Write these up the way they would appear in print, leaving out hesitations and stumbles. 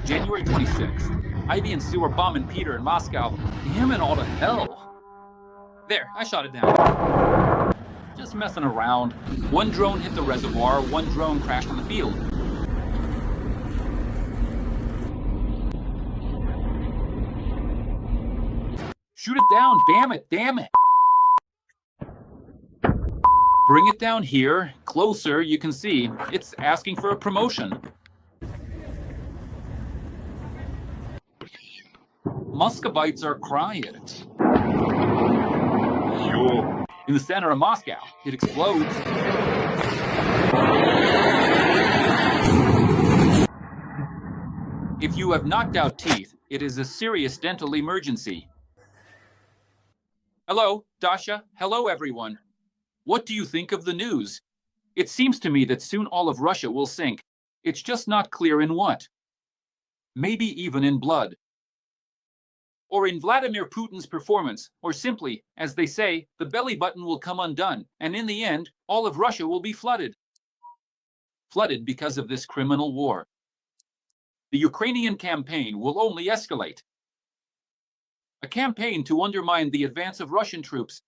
January 26th. Ivy and Sue are bombing Peter in Moscow. Him and all to hell. There, I shot it down. Just messing around. One drone hit the reservoir, one drone crashed on the field. Shoot it down, damn it, damn it. Bring it down here, closer, you can see. It's asking for a promotion. Muscovites are quiet. In the center of Moscow, it explodes. If you have knocked out teeth, it is a serious dental emergency. Hello, Dasha. Hello, everyone. What do you think of the news? It seems to me that soon all of Russia will sink. It's just not clear in what. Maybe even in blood. Or in Vladimir Putin's performance, or simply, as they say, the belly button will come undone, and in the end, all of Russia will be flooded. Flooded because of this criminal war. The Ukrainian campaign will only escalate. A campaign to undermine the advance of Russian troops.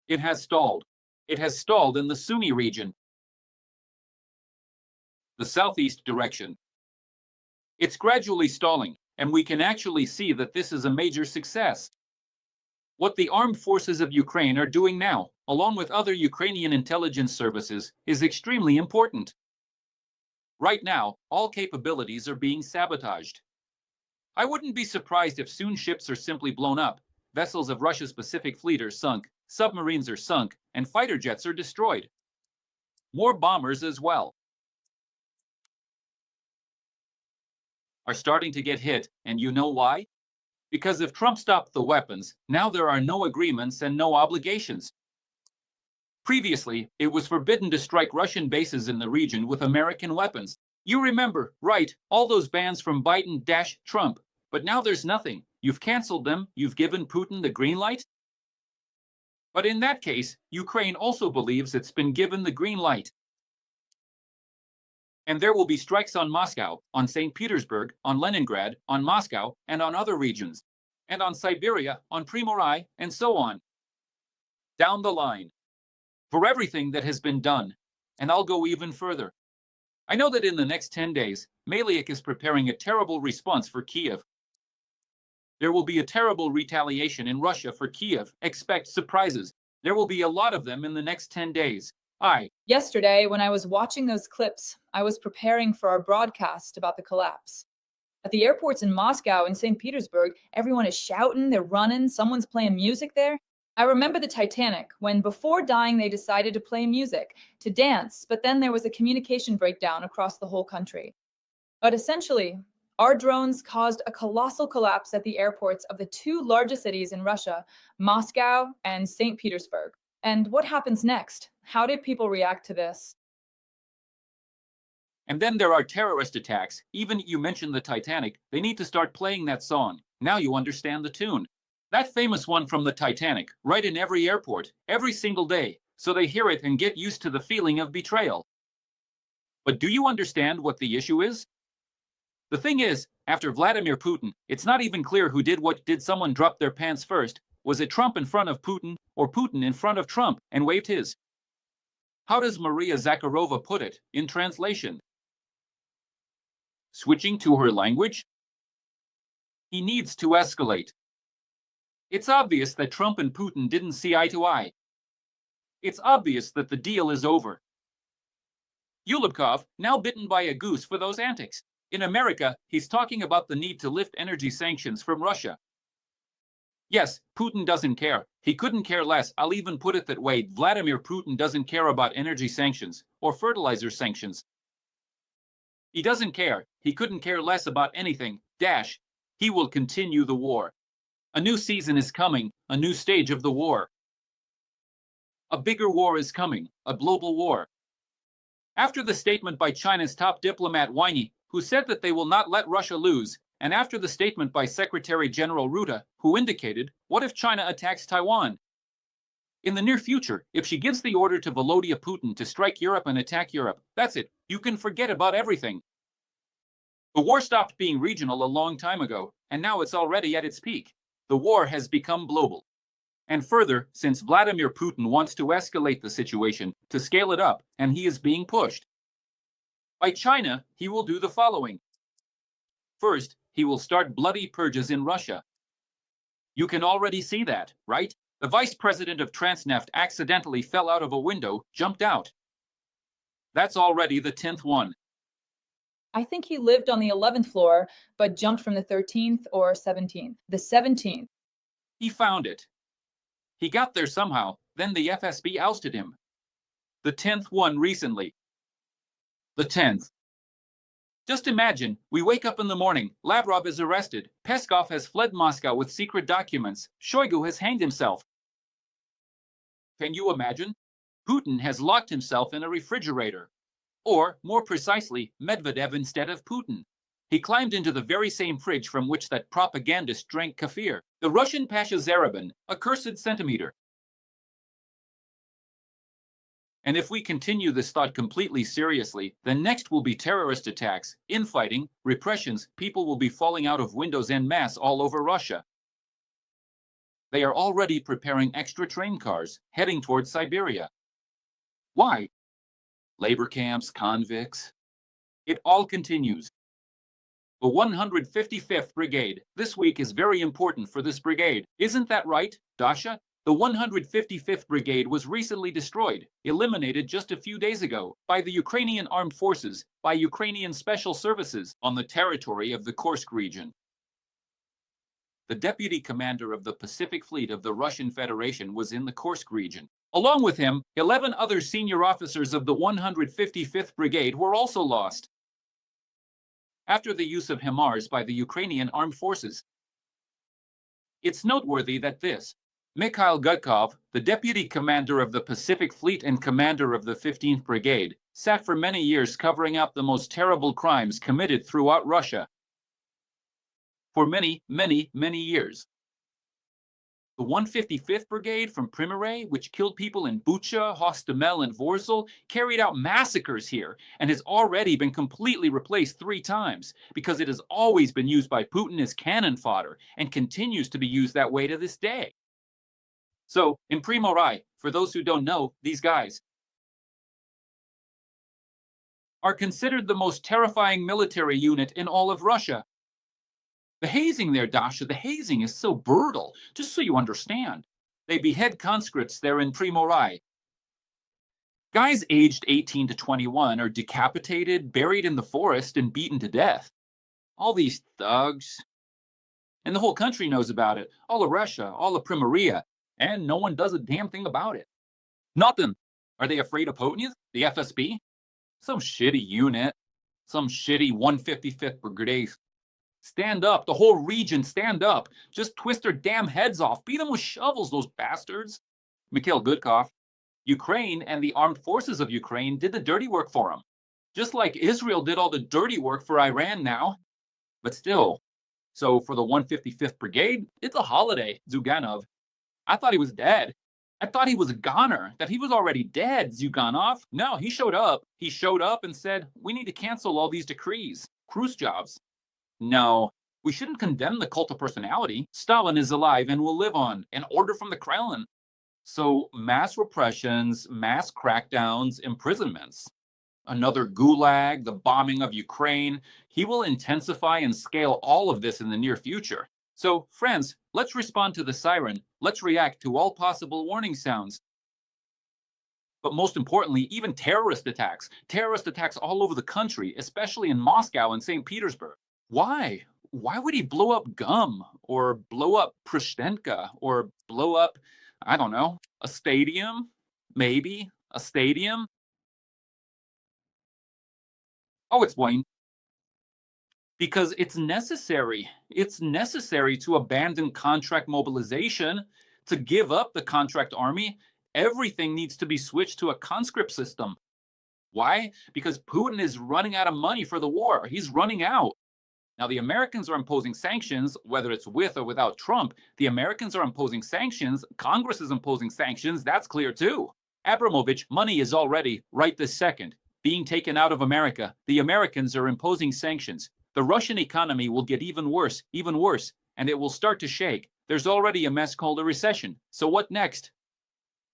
It has stalled. It has stalled in the Sumy region, the southeast direction. It's gradually stalling, and we can actually see that this is a major success. What the armed forces of Ukraine are doing now, along with other Ukrainian intelligence services, is extremely important. Right now, all capabilities are being sabotaged. I wouldn't be surprised if soon ships are simply blown up, vessels of Russia's Pacific Fleet are sunk, submarines are sunk, and fighter jets are destroyed. More bombers as well are starting to get hit, and you know why? Because if Trump stopped the weapons, now there are no agreements and no obligations. Previously, it was forbidden to strike Russian bases in the region with American weapons. You remember, right, all those bans from Biden-Trump. But now there's nothing. You've canceled them, you've given Putin the green light. But in that case, Ukraine also believes it's been given the green light. And there will be strikes on Moscow, on St. Petersburg, on Leningrad, on Moscow, and on other regions. And on Siberia, on Primorai, and so on. Down the line. For everything that has been done. And I'll go even further. I know that in the next 10 days, Maliak is preparing a terrible response for Kiev. There will be a terrible retaliation in Russia for Kiev. Expect surprises. There will be a lot of them in the next 10 days. Yesterday, when I was watching those clips, I was preparing for our broadcast about the collapse. At the airports in Moscow and St. Petersburg, everyone is shouting, they're running, someone's playing music there. I remember the Titanic, when before dying they decided to play music, to dance, but then there was a communication breakdown across the whole country. But essentially, our drones caused a colossal collapse at the airports of the two largest cities in Russia, Moscow and St. Petersburg. And what happens next? How did people react to this? And then there are terrorist attacks. Even you mentioned the Titanic, they need to start playing that song. Now you understand the tune. That famous one from the Titanic, right in every airport, every single day, so they hear it and get used to the feeling of betrayal. But do you understand what the issue is? The thing is, after Vladimir Putin, it's not even clear who did what. Did someone drop their pants first? Was it Trump in front of Putin, or Putin in front of Trump and waved his? How does Maria Zakharova put it, in translation? Switching to her language? He needs to escalate. It's obvious that Trump and Putin didn't see eye to eye. It's obvious that the deal is over. Ulubkov, now bitten by a goose for those antics. In America, he's talking about the need to lift energy sanctions from Russia. Yes, Putin doesn't care. He couldn't care less. I'll even put it that way. Vladimir Putin doesn't care about energy sanctions or fertilizer sanctions. He doesn't care. He couldn't care less about anything. He will continue the war. A new season is coming, a new stage of the war. A bigger war is coming, a global war. After the statement by China's top diplomat Wang Yi, who said that they will not let Russia lose, and after the statement by Secretary General Ruta, who indicated, what if China attacks Taiwan? In the near future, if she gives the order to Volodya Putin to strike Europe and attack Europe, that's it. You can forget about everything. The war stopped being regional a long time ago, and now it's already at its peak. The war has become global. And further, since Vladimir Putin wants to escalate the situation, to scale it up, and he is being pushed by China, he will do the following. First, he will start bloody purges in Russia. You can already see that, right? The vice president of Transneft accidentally fell out of a window, jumped out. That's already the 10th one. I think he lived on the 11th floor, but jumped from the 13th or 17th. The 17th. He found it. He got there somehow, then the FSB ousted him. The 10th one recently. The 10th. Just imagine, we wake up in the morning, Lavrov is arrested, Peskov has fled Moscow with secret documents, Shoigu has hanged himself. Can you imagine? Putin has locked himself in a refrigerator. Or, more precisely, Medvedev instead of Putin. He climbed into the very same fridge from which that propagandist drank kefir. The Russian Pasha Zarabin, a cursed centimeter. And if we continue this thought completely seriously, then next will be terrorist attacks, infighting, repressions, people will be falling out of windows en masse all over Russia. They are already preparing extra train cars, heading towards Siberia. Why? Labor camps, convicts. It all continues. The 155th Brigade. This week is very important for this brigade. Isn't that right, Dasha? The 155th Brigade was recently destroyed, eliminated just a few days ago, by the Ukrainian Armed Forces, by Ukrainian Special Services, on the territory of the Kursk region. The deputy commander of the Pacific Fleet of the Russian Federation was in the Kursk region. Along with him, 11 other senior officers of the 155th Brigade were also lost after the use of HIMARS by the Ukrainian Armed Forces. It's noteworthy that Mikhail Gudkov, the deputy commander of the Pacific Fleet and commander of the 15th Brigade, sat for many years covering up the most terrible crimes committed throughout Russia. For many, many, many years. The 155th Brigade from Primory, which killed people in Bucha, Hostomel, and Vorzel, carried out massacres here and has already been completely replaced 3 times because it has always been used by Putin as cannon fodder and continues to be used that way to this day. So, in Primory, for those who don't know, these guys are considered the most terrifying military unit in all of Russia. The hazing there, Dasha, the hazing is so brutal, just so you understand. They behead conscripts there in Primory. Guys aged 18 to 21 are decapitated, buried in the forest, and beaten to death. All these thugs. And the whole country knows about it. All of Russia, all of Primoria. And no one does a damn thing about it. Nothing. Are they afraid of Putin? The FSB? Some shitty unit. Some shitty 155th Brigade. Stand up. The whole region, stand up. Just twist their damn heads off. Beat them with shovels, those bastards. Mikhail Gudkov. Ukraine and the armed forces of Ukraine did the dirty work for them. Just like Israel did all the dirty work for Iran now. But still. So for the 155th Brigade, it's a holiday, Zyuganov. I thought he was dead. I thought he was a goner, that he was already dead, Zyuganov. No, he showed up. He showed up and said, we need to cancel all these decrees. Khrushchev's. No, we shouldn't condemn the cult of personality. Stalin is alive and will live on. An order from the Kremlin. So mass repressions, mass crackdowns, imprisonments. Another gulag, the bombing of Ukraine. He will intensify and scale all of this in the near future. So, friends, let's respond to the siren. Let's react to all possible warning sounds. But most importantly, even terrorist attacks. Terrorist attacks all over the country, especially in Moscow and St. Petersburg. Why? Why would he blow up Gum? Or blow up Prishtenka? Or blow up, I don't know, a stadium? Maybe a stadium? Oh, it's Wayne. Because it's necessary. It's necessary to abandon contract mobilization, to give up the contract army. Everything needs to be switched to a conscript system. Why? Because Putin is running out of money for the war. He's running out. Now, the Americans are imposing sanctions, whether it's with or without Trump. The Americans are imposing sanctions. Congress is imposing sanctions. That's clear, too. Abramovich, money is already, right this second, being taken out of America. The Americans are imposing sanctions. The Russian economy will get even worse, and it will start to shake. There's already a mess called a recession. So what next?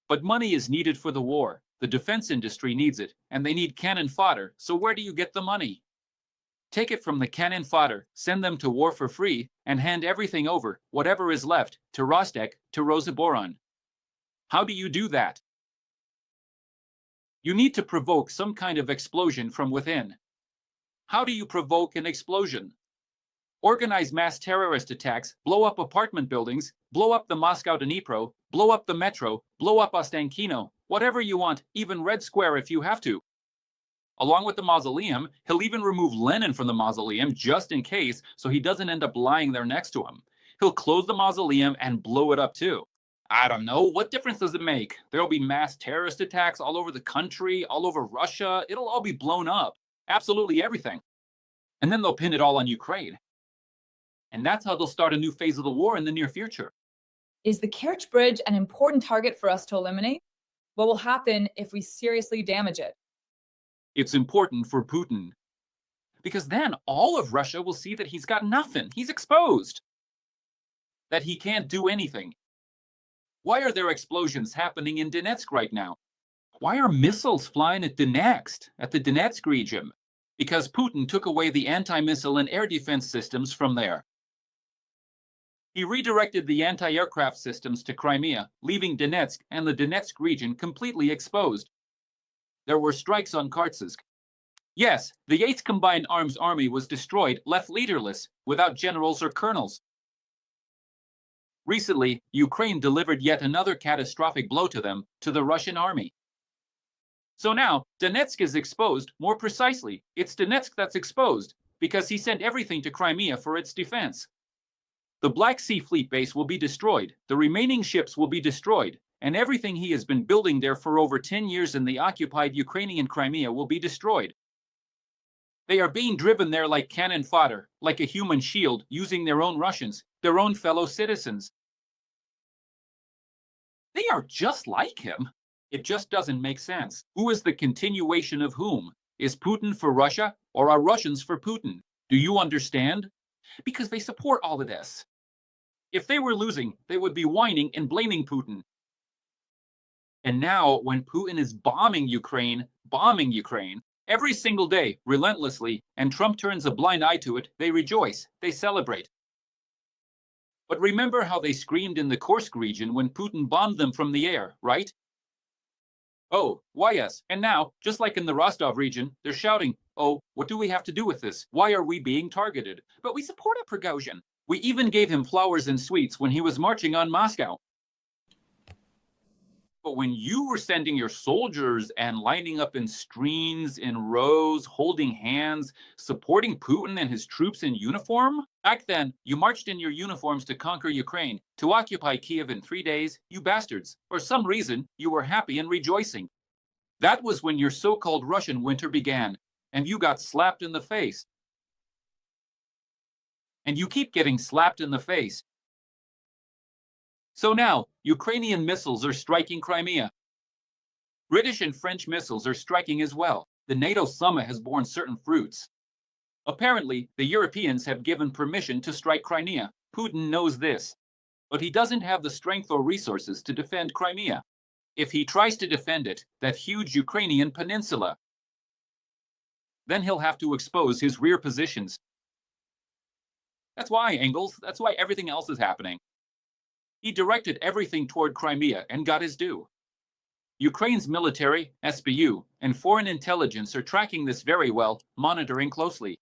But money is needed for the war. The defense industry needs it, and they need cannon fodder. So where do you get the money? Take it from the cannon fodder, send them to war for free, and hand everything over, whatever is left, to Rostek, to Rosaboron. How do you do that? You need to provoke some kind of explosion from within. How do you provoke an explosion? Organize mass terrorist attacks, blow up apartment buildings, blow up the Moscow Dnipro, blow up the metro, blow up Ostankino, whatever you want, even Red Square if you have to. Along with the mausoleum, he'll even remove Lenin from the mausoleum just in case, so he doesn't end up lying there next to him. He'll close the mausoleum and blow it up too. I don't know, what difference does it make? There'll be mass terrorist attacks all over the country, all over Russia. It'll all be blown up. Absolutely everything. And then they'll pin it all on Ukraine. And that's how they'll start a new phase of the war in the near future. Is the Kerch Bridge an important target for us to eliminate? What will happen if we seriously damage it? It's important for Putin. Because then all of Russia will see that he's got nothing. He's exposed. That he can't do anything. Why are there explosions happening in Donetsk right now? Why are missiles flying at Donetsk, at the Donetsk region? Because Putin took away the anti-missile and air defense systems from there. He redirected the anti-aircraft systems to Crimea, leaving Donetsk and the Donetsk region completely exposed. There were strikes on Kharkiv. Yes, the 8th Combined Arms Army was destroyed, left leaderless, without generals or colonels. Recently, Ukraine delivered yet another catastrophic blow to them, to the Russian army. So now, Donetsk is exposed, more precisely, it's Donetsk that's exposed, because he sent everything to Crimea for its defense. The Black Sea Fleet base will be destroyed, the remaining ships will be destroyed, and everything he has been building there for over 10 years in the occupied Ukrainian Crimea will be destroyed. They are being driven there like cannon fodder, like a human shield, using their own Russians, their own fellow citizens. They are just like him. It just doesn't make sense. Who is the continuation of whom? Is Putin for Russia, or are Russians for Putin? Do you understand? Because they support all of this. If they were losing, they would be whining and blaming Putin. And now, when Putin is bombing Ukraine, every single day, relentlessly, and Trump turns a blind eye to it, they rejoice, they celebrate. But remember how they screamed in the Kursk region when Putin bombed them from the air, right? Oh, why yes, and now, just like in the Rostov region, they're shouting, oh, what do we have to do with this? Why are we being targeted? But we supported Prigozhin. We even gave him flowers and sweets when he was marching on Moscow. But when you were sending your soldiers and lining up in streams, in rows, holding hands, supporting Putin and his troops in uniform, back then, you marched in your uniforms to conquer Ukraine, to occupy Kiev in 3 days, you bastards. For some reason, you were happy and rejoicing. That was when your so-called Russian winter began, and you got slapped in the face. And you keep getting slapped in the face. So now, Ukrainian missiles are striking Crimea. British and French missiles are striking as well. The NATO summit has borne certain fruits. Apparently, the Europeans have given permission to strike Crimea. Putin knows this. But he doesn't have the strength or resources to defend Crimea. If he tries to defend it, that huge Ukrainian peninsula, then he'll have to expose his rear positions. That's why, Engels, that's why everything else is happening. He directed everything toward Crimea and got his due. Ukraine's military, SBU, and foreign intelligence are tracking this very well, monitoring closely.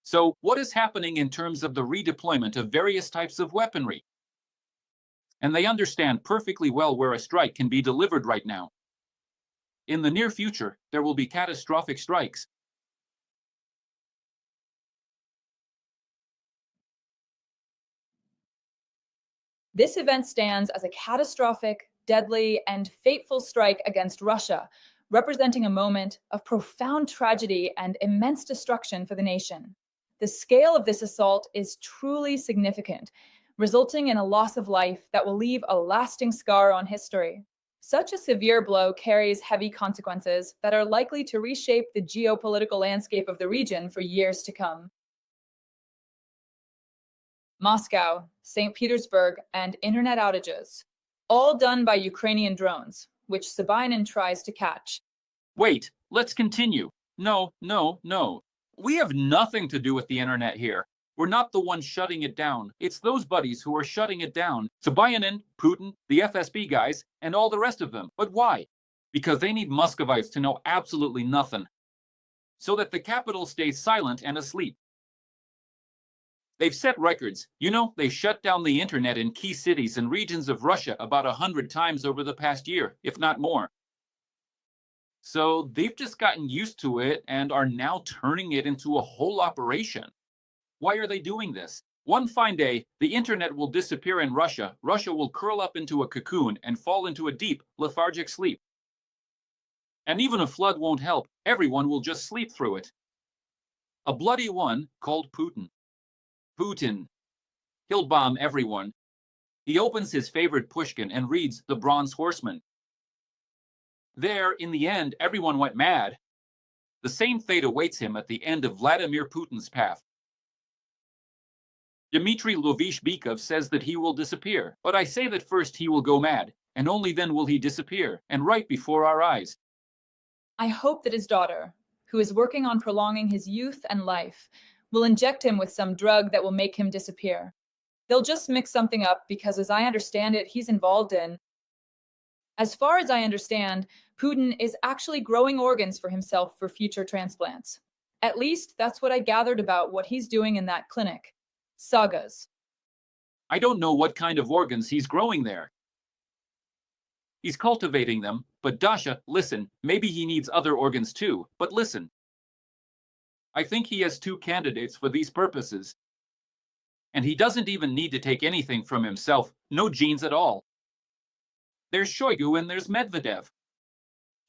So, what is happening in terms of the redeployment of various types of weaponry? And they understand perfectly well where a strike can be delivered right now. In the near future, there will be catastrophic strikes. This event stands as a catastrophic, deadly, and fateful strike against Russia, representing a moment of profound tragedy and immense destruction for the nation. The scale of this assault is truly significant, resulting in a loss of life that will leave a lasting scar on history. Such a severe blow carries heavy consequences that are likely to reshape the geopolitical landscape of the region for years to come. Moscow, St. Petersburg, and internet outages, all done by Ukrainian drones, which Sabinin tries to catch. Wait, let's continue. No, no, no. We have nothing to do with the internet here. We're not the ones shutting it down. It's those buddies who are shutting it down. Sabinin, Putin, the FSB guys, and all the rest of them. But why? Because they need Muscovites to know absolutely nothing, so that the capital stays silent and asleep. They've set records. You know, they shut down the internet in key cities and regions of Russia about 100 times over the past year, if not more. So they've just gotten used to it and are now turning it into a whole operation. Why are they doing this? One fine day, the internet will disappear in Russia. Russia will curl up into a cocoon and fall into a deep, lethargic sleep. And even a flood won't help. Everyone will just sleep through it. A bloody one called Putin. Putin. He'll bomb everyone. He opens his favorite Pushkin and reads The Bronze Horseman. There, in the end, everyone went mad. The same fate awaits him at the end of Vladimir Putin's path. Dmitry Lovishbekov says that he will disappear, but I say that first he will go mad, and only then will he disappear, and right before our eyes. I hope that his daughter, who is working on prolonging his youth and life, will inject him with some drug that will make him disappear. They'll just mix something up because, as I understand it, he's involved in. As far as I understand, Putin is actually growing organs for himself for future transplants. At least that's what I gathered about what he's doing in that clinic. Sagas. I don't know what kind of organs he's growing there. He's cultivating them, but Dasha, listen, maybe he needs other organs too, but listen. I think he has two candidates for these purposes. And he doesn't even need to take anything from himself, no genes at all. There's Shoigu and there's Medvedev.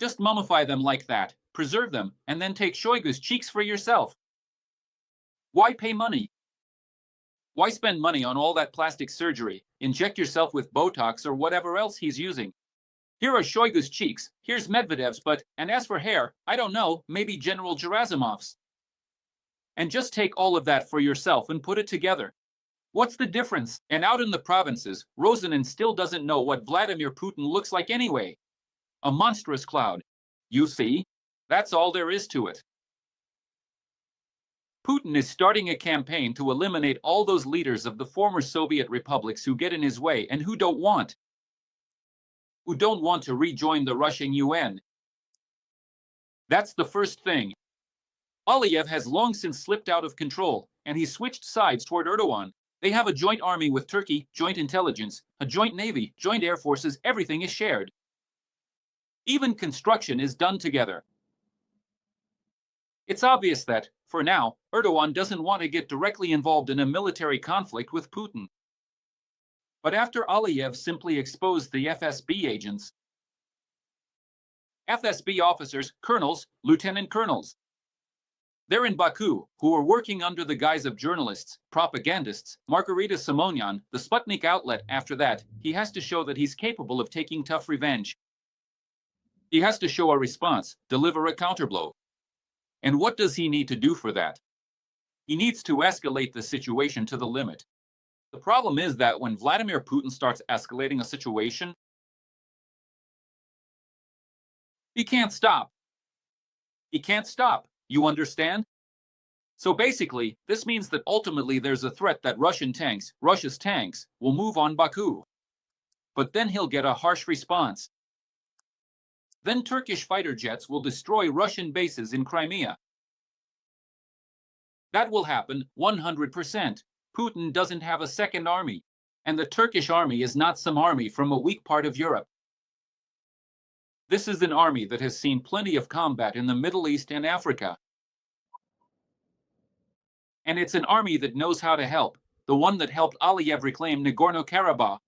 Just mummify them like that, preserve them, and then take Shoigu's cheeks for yourself. Why pay money? Why spend money on all that plastic surgery? Inject yourself with Botox or whatever else he's using. Here are Shoigu's cheeks, here's Medvedev's, and as for hair, I don't know, maybe General Gerasimov's. And just take all of that for yourself and put it together. What's the difference? And out in the provinces, Rosanin still doesn't know what Vladimir Putin looks like anyway. A monstrous cloud. You see? That's all there is to it. Putin is starting a campaign to eliminate all those leaders of the former Soviet republics who get in his way and who don't want to rejoin the Russian UN. That's the first thing. Aliyev has long since slipped out of control, and he's switched sides toward Erdogan. They have a joint army with Turkey, joint intelligence, a joint navy, joint air forces, everything is shared. Even construction is done together. It's obvious that, for now, Erdogan doesn't want to get directly involved in a military conflict with Putin. But after Aliyev simply exposed the FSB agents, FSB officers, colonels, lieutenant colonels, they're in Baku, who are working under the guise of journalists, propagandists, Margarita Simonyan, the Sputnik outlet. After that, he has to show that he's capable of taking tough revenge. He has to show a response, deliver a counterblow. And what does he need to do for that? He needs to escalate the situation to the limit. The problem is that when Vladimir Putin starts escalating a situation, he can't stop. He can't stop. You understand? So basically, this means that ultimately there's a threat that Russia's tanks, will move on Baku. But then he'll get a harsh response. Then Turkish fighter jets will destroy Russian bases in Crimea. That will happen 100%. Putin doesn't have a second army, and the Turkish army is not some army from a weak part of Europe. This is an army that has seen plenty of combat in the Middle East and Africa. And it's an army that knows how to help, the one that helped Aliyev reclaim Nagorno-Karabakh.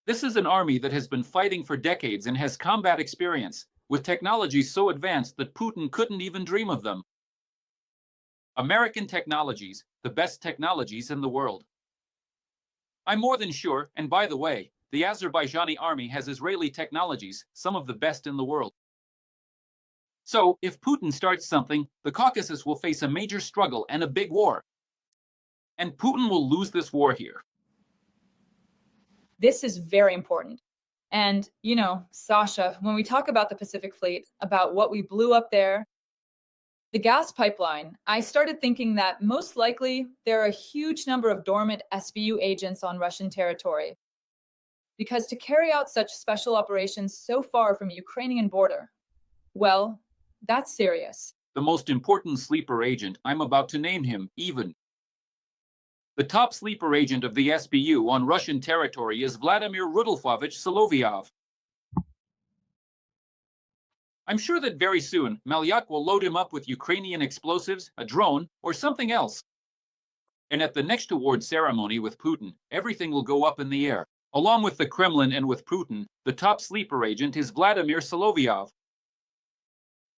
This is an army that has been fighting for decades and has combat experience, with technologies so advanced that Putin couldn't even dream of them. American technologies, the best technologies in the world. I'm more than sure, and by the way, The Azerbaijani army has Israeli technologies, some of the best in the world. So, if Putin starts something, the Caucasus will face a major struggle and a big war. And Putin will lose this war here. This is very important. And, Sasha, when we talk about the Pacific Fleet, about what we blew up there, the gas pipeline, I started thinking that most likely there are a huge number of dormant SBU agents on Russian territory. Because to carry out such special operations so far from Ukrainian border, well, that's serious. The most important sleeper agent, I'm about to name him, even. The top sleeper agent of the SBU on Russian territory is Vladimir Rudolfovich Solovyov. I'm sure that very soon, Malyak will load him up with Ukrainian explosives, a drone, or something else. And at the next award ceremony with Putin, everything will go up in the air. Along with the Kremlin and with Putin, the top sleeper agent is Vladimir Solovyov.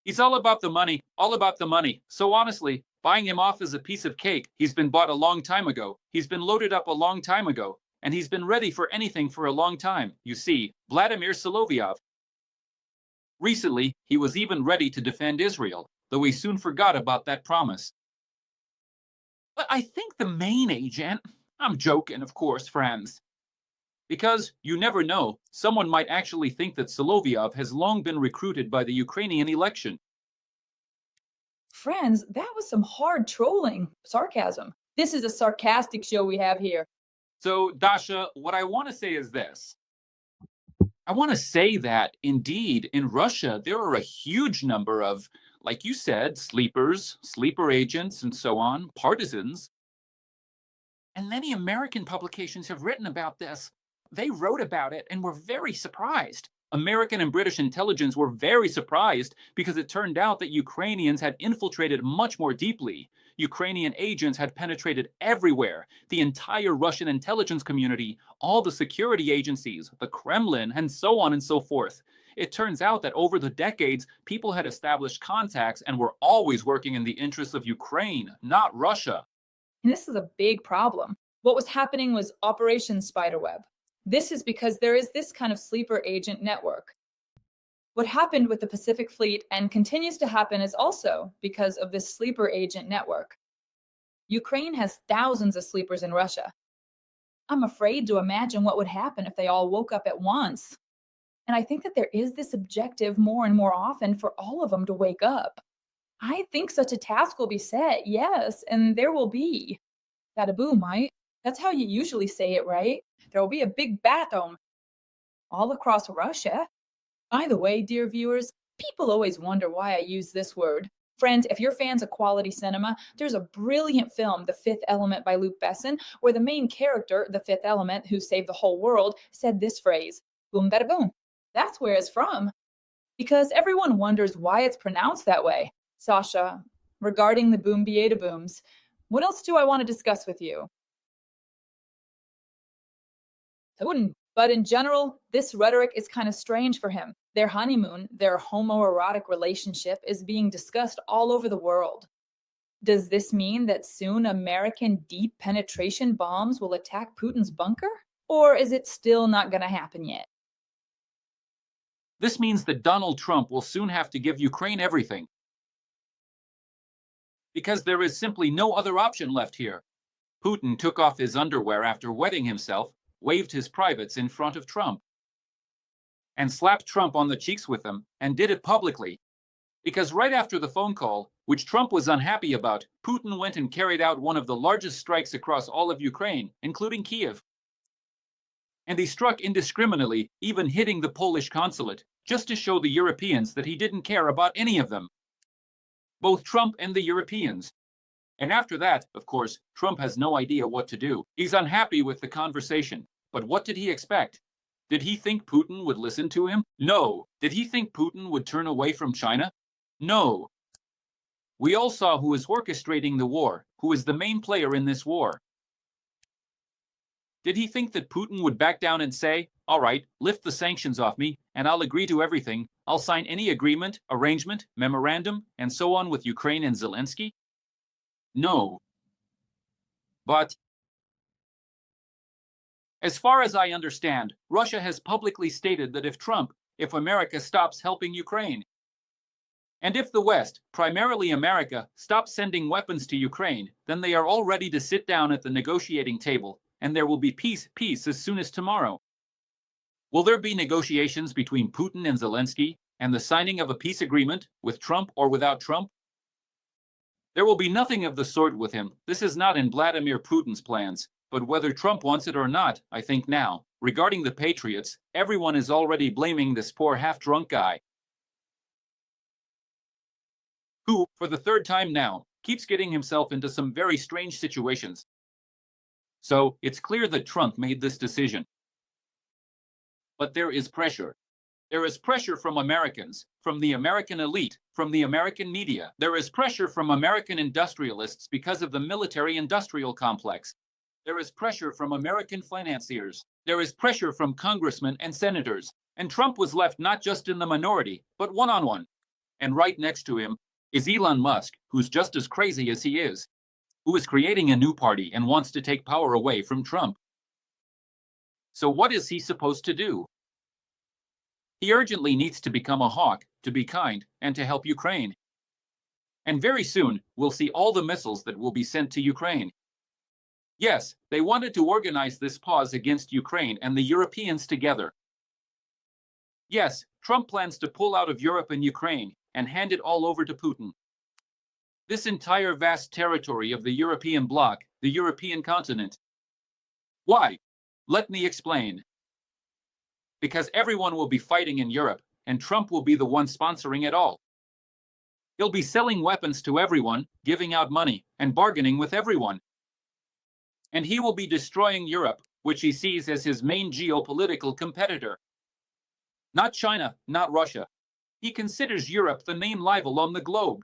He's all about the money, all about the money. So honestly, buying him off is a piece of cake. He's been bought a long time ago. He's been loaded up a long time ago. And he's been ready for anything for a long time. You see, Vladimir Solovyov. Recently, he was even ready to defend Israel, though he soon forgot about that promise. But I think the main agent, I'm joking, of course, friends. Because, you never know, someone might actually think that Solovyov has long been recruited by the Ukrainian election. Friends, that was some hard trolling, sarcasm. This is a sarcastic show we have here. So, Dasha, what I want to say is this. I want to say that, indeed, in Russia, there are a huge number of, like you said, sleepers, sleeper agents, and so on, partisans. And many American publications have written about this. They wrote about it and were very surprised. American and British intelligence were very surprised because it turned out that Ukrainians had infiltrated much more deeply. Ukrainian agents had penetrated everywhere, the entire Russian intelligence community, all the security agencies, the Kremlin, and so on and so forth. It turns out that over the decades, people had established contacts and were always working in the interests of Ukraine, not Russia. And this is a big problem. What was happening was Operation Spiderweb. This is because there is this kind of sleeper agent network. What happened with the Pacific Fleet and continues to happen is also because of this sleeper agent network. Ukraine has thousands of sleepers in Russia. I'm afraid to imagine what would happen if they all woke up at once. And I think that there is this objective more and more often for all of them to wake up. I think such a task will be set, yes, and there will be. Bada boom, right? That's how you usually say it, right? There will be a big bathroom all across Russia. By the way, dear viewers, people always wonder why I use this word. Friends, if you're fans of quality cinema, there's a brilliant film, The Fifth Element by Luc Besson, where the main character, the fifth element who saved the whole world, said this phrase, boom bada boom. That's where it's from. Because everyone wonders why it's pronounced that way. Sasha, regarding the boom beata booms, what else do I want to discuss with you? But in general, this rhetoric is kind of strange for him. Their honeymoon, their homoerotic relationship, is being discussed all over the world. Does this mean that soon American deep penetration bombs will attack Putin's bunker? Or is it still not going to happen yet? This means that Donald Trump will soon have to give Ukraine everything. Because there is simply no other option left here. Putin took off his underwear after wetting himself, waved his privates in front of Trump, and slapped Trump on the cheeks with them, and did it publicly. Because right after the phone call, which Trump was unhappy about, Putin went and carried out one of the largest strikes across all of Ukraine, including Kiev. And he struck indiscriminately, even hitting the Polish consulate, just to show the Europeans that he didn't care about any of them. Both Trump and the Europeans. And after that, of course, Trump has no idea what to do. He's unhappy with the conversation. But what did he expect? Did he think Putin would listen to him? No. Did he think Putin would turn away from China? No. We all saw who is orchestrating the war, who is the main player in this war. Did he think that Putin would back down and say, all right, lift the sanctions off me, and I'll agree to everything. I'll sign any agreement, arrangement, memorandum, and so on with Ukraine and Zelensky? No. But As far as I understand, Russia has publicly stated that if America stops helping Ukraine, and if the West, primarily America, stops sending weapons to Ukraine, then they are all ready to sit down at the negotiating table, and there will be peace as soon as tomorrow. Will there be negotiations between Putin and Zelensky, and the signing of a peace agreement, with Trump or without Trump? There will be nothing of the sort with him. This is not in Vladimir Putin's plans, but whether Trump wants it or not, I think now, regarding the Patriots, everyone is already blaming this poor half-drunk guy, who, for the third time now, keeps getting himself into some very strange situations. So, it's clear that Trump made this decision. But there is pressure. There is pressure from Americans, from the American elite, from the American media. There is pressure from American industrialists because of the military-industrial complex. There is pressure from American financiers. There is pressure from congressmen and senators. And Trump was left not just in the minority, but one-on-one. And right next to him is Elon Musk, who's just as crazy as he is, who is creating a new party and wants to take power away from Trump. So what is he supposed to do? He urgently needs to become a hawk, to be kind, and to help Ukraine. And very soon, we'll see all the missiles that will be sent to Ukraine. Yes, they wanted to organize this pause against Ukraine and the Europeans together. Yes, Trump plans to pull out of Europe and Ukraine and hand it all over to Putin. This entire vast territory of the European bloc, the European continent. Why? Let me explain. Because everyone will be fighting in Europe, and Trump will be the one sponsoring it all. He'll be selling weapons to everyone, giving out money, and bargaining with everyone. And he will be destroying Europe, which he sees as his main geopolitical competitor. Not China, not Russia. He considers Europe the main rival on the globe.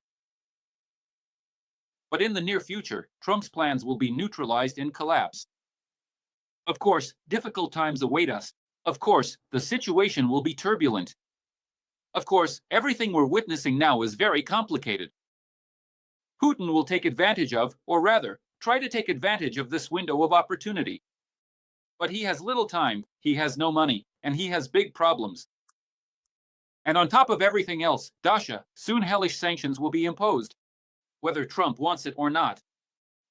But in the near future, Trump's plans will be neutralized and collapse. Of course, difficult times await us. Of course, the situation will be turbulent. Of course, everything we're witnessing now is very complicated. Putin will take advantage of, or rather, try to take advantage of this window of opportunity. But he has little time, he has no money, and he has big problems. And on top of everything else, Daria, soon hellish sanctions will be imposed, whether Trump wants it or not.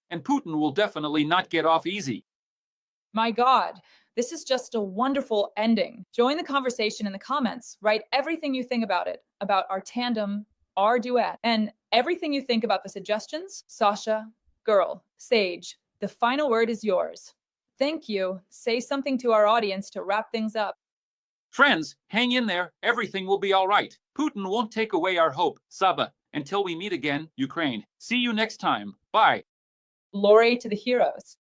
And Putin will definitely not get off easy. My God, this is just a wonderful ending. Join the conversation in the comments. Write everything you think about it, about our tandem, our duet, and everything you think about the suggestions. Sasha, girl, Sage, the final word is yours. Thank you. Say something to our audience to wrap things up. Friends, hang in there. Everything will be all right. Putin won't take away our hope. Saba, until we meet again, Ukraine. See you next time. Bye. Glory to the heroes.